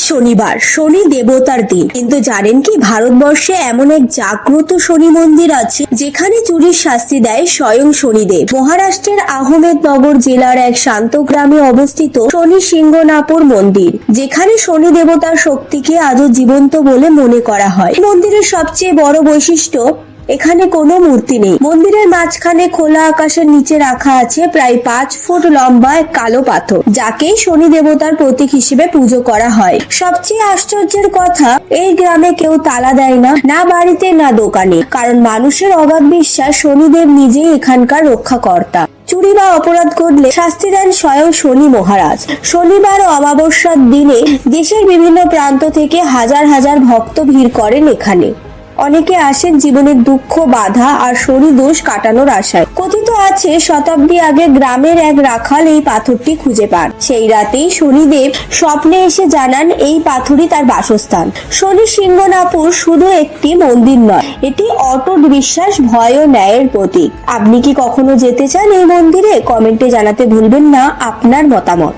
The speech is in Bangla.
শনিবার, শনি দেবতার দিন। কিন্তু জানেন কি, ভারতবর্ষে এমন এক জাগ্রত শনি মন্দির আছে যেখানে চুরির শাস্তি দেয় স্বয়ং শনিদেব। মহারাষ্ট্রের আহমেদনগর জেলার এক শান্ত গ্রামে অবস্থিত শনি সিংহনাপুর মন্দির, যেখানে শনি দেবতার শক্তিকে আজও জীবন্ত বলে মনে করা হয়। মন্দিরের সবচেয়ে বড় বৈশিষ্ট্য, এখানে কোনো মূর্তি নেই। মন্দিরের মাঝখানে খোলা আকাশের নিচে রাখা আছে প্রায় 5 ফুট লম্বা এক কালো পাথর, যাকে শনি দেবতার প্রতীক হিসেবে পুজো করা হয়। সবচেয়ে আশ্চর্যের কথা, এই গ্রামে কেউ তালা দেয় না, না বাড়িতে না দোকানে, কারণ মানুষের অগাধ বিশ্বাস শনিদেব নিজেই এখানকার রক্ষাকর্তা। চুরি বা অপরাধ ঘটলে শাস্তি দেন স্বয়ং শনি মহারাজ। শনিবার ও অমাবস্যার দিনে দেশের বিভিন্ন প্রান্ত থেকে হাজার হাজার ভক্ত ভিড় করেন এখানে। অনেকে আসেন জীবনের দুঃখ, বাধা আর শনি দোষ কাটানোর আশায়। কথিত আছে, শতাব্দী আগে গ্রামের এক রাখাল এই পাথরটি খুঁজে পান। সেই রাতেই শনিদেব স্বপ্নে এসে জানান এই পাথরই তার বাসস্থান। শনি সিংহনাপুর শুধু একটি মন্দির নয়, এটি অটুট বিশ্বাস, ভয় ও ন্যায়ের প্রতীক। আপনি কি কখনো যেতে চান এই মন্দিরে? কমেন্টে জানাতে ভুলবেন না আপনার মতামত।